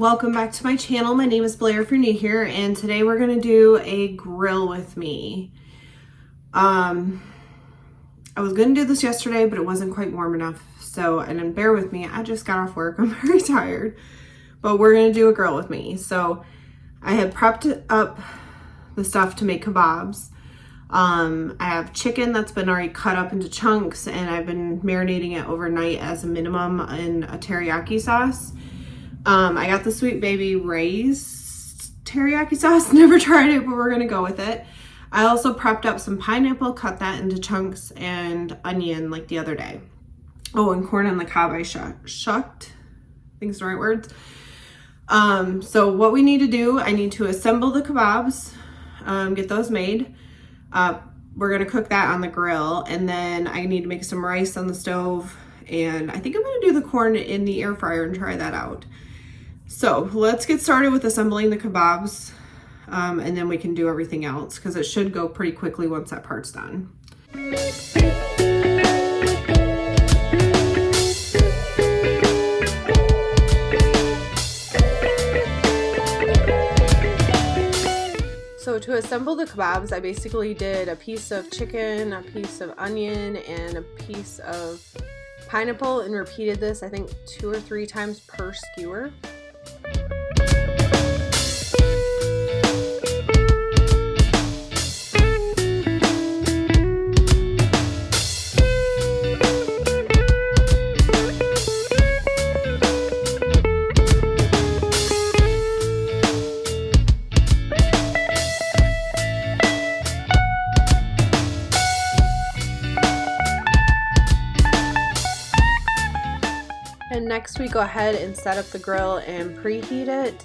Welcome back to my channel. My name is Blair if you're new here, and today we're gonna do a grill with me. I was gonna do this yesterday, but it wasn't quite warm enough. So, and then bear with me, I just got off work. I'm very tired, but we're gonna do a grill with me. So I had prepped up the stuff to make kebabs. I have chicken that's been already cut up into chunks, and I've been marinating it overnight as a minimum in a teriyaki sauce. I got the Sweet Baby Ray's teriyaki sauce. Never tried it, but we're gonna go with it. I also prepped up some pineapple, cut that into chunks, and onion like the other day. Oh, and corn on the cob I shucked. I think it's the right words. So what we need to do, I need to assemble the kebabs, get those made. We're gonna cook that on the grill, and then I need to make some rice on the stove, and I think I'm gonna do the corn in the air fryer and try that out. So let's get started with assembling the kebabs, and then we can do everything else because it should go pretty quickly once that part's done. So to assemble the kebabs, I basically did a piece of chicken, a piece of onion, and a piece of pineapple, and repeated this I think 2 or 3 times per skewer. And next we go ahead and set up the grill and preheat it.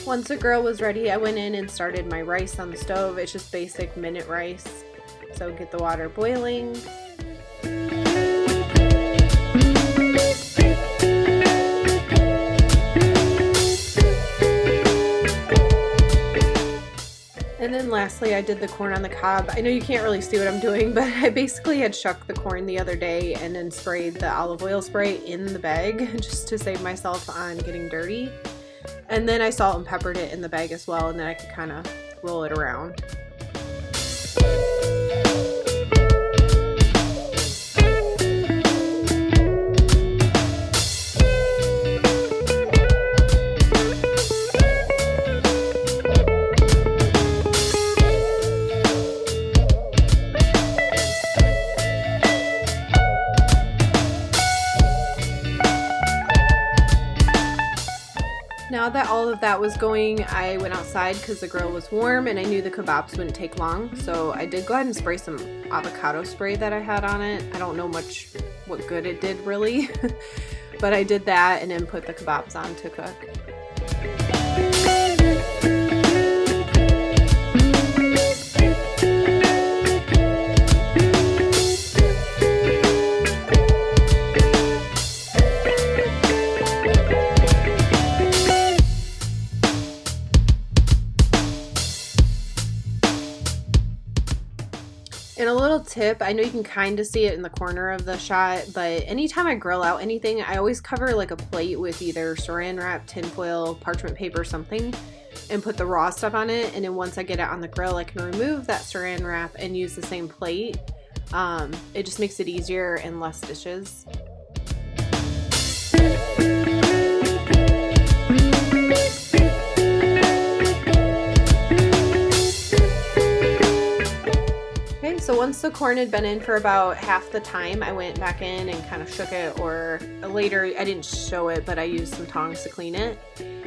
Once the grill was ready, I went in and started my rice on the stove. It's just basic minute rice. So get the water boiling. And then lastly, I did the corn on the cob. I know you can't really see what I'm doing, but I basically had shucked the corn the other day and then sprayed the olive oil spray in the bag just to save myself on getting dirty. And then I salt and peppered it in the bag as well, and then I could kind of roll it around. Now that all of that was going, I went outside because the grill was warm and I knew the kebabs wouldn't take long. So I did go ahead and spray some avocado spray that I had on it. I don't know much what good it did really, but I did that and then put the kebabs on to cook. And a little tip, I know you can kind of see it in the corner of the shot, but anytime I grill out anything, I always cover like a plate with either saran wrap, tinfoil, parchment paper, something, and put the raw stuff on it. And then once I get it on the grill, I can remove that saran wrap and use the same plate. It just makes it easier and less dishes. So once the corn had been in for about half the time, I went back in and kind of shook it, or later, I didn't show it, but I used some tongs to clean it,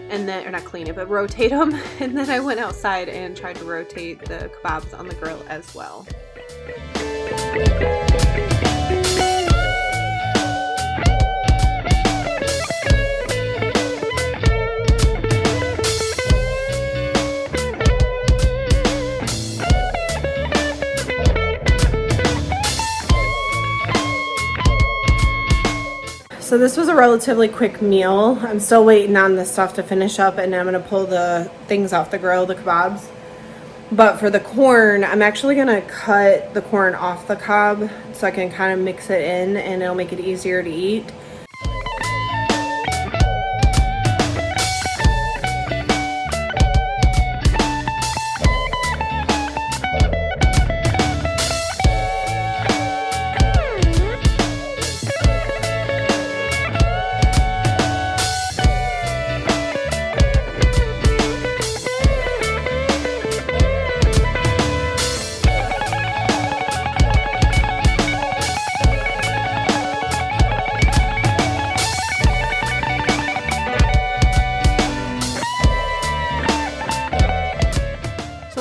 and then, or not clean it, but rotate them, and then I went outside and tried to rotate the kebabs on the grill as well. So this was a relatively quick meal. I'm still waiting on the stuff to finish up, and I'm gonna pull the things off the grill, the kebabs. But for the corn, I'm actually gonna cut the corn off the cob so I can kind of mix it in and it'll make it easier to eat.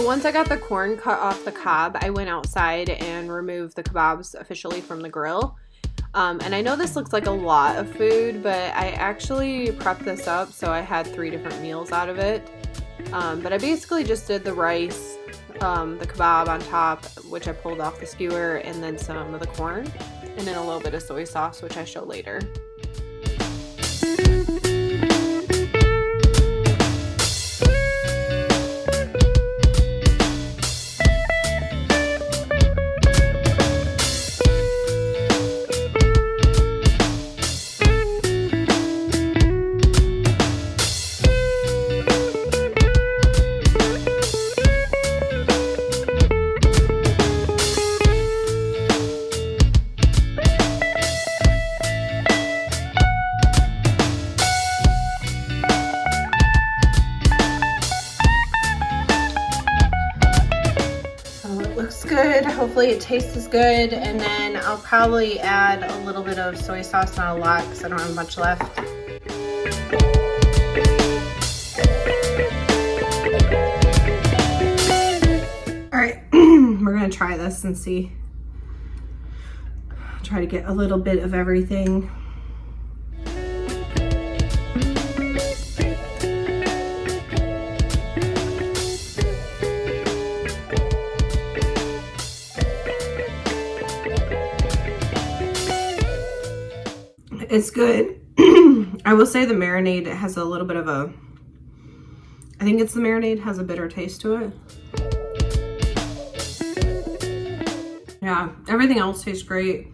Once I got the corn cut off the cob, I went outside and removed the kebabs officially from the grill. And I know this looks like a lot of food, but I actually prepped this up so I had 3 different meals out of it. But I basically just did the rice, the kebab on top, which I pulled off the skewer, and then some of the corn, and then a little bit of soy sauce, which I show later. Looks good. Hopefully it tastes as good, and then I'll probably add a little bit of soy sauce, not a lot because I don't have much left. All right, we're gonna try this and see. Try to get a little bit of everything. It's good. I will say the marinade has a little bit of a, I think it's the marinade has a bitter taste to it. Yeah, everything else tastes great.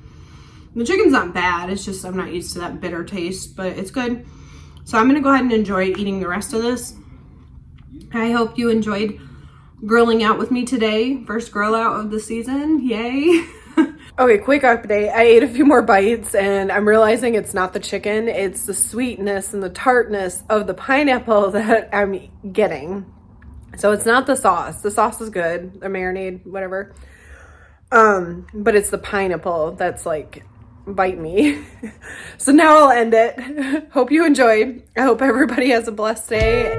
The chicken's not bad, it's just I'm not used to that bitter taste, but it's good. So I'm gonna go ahead and enjoy eating the rest of this. I hope you enjoyed grilling out with me today. First grill out of the season, yay. Okay, quick update. I ate a few more bites and I'm realizing it's not the chicken, it's the sweetness and the tartness of the pineapple that I'm getting. So it's not the sauce. The sauce is good, the marinade, whatever. But it's the pineapple that's like, bite me. So now I'll end it. Hope you enjoyed. I hope everybody has a blessed day.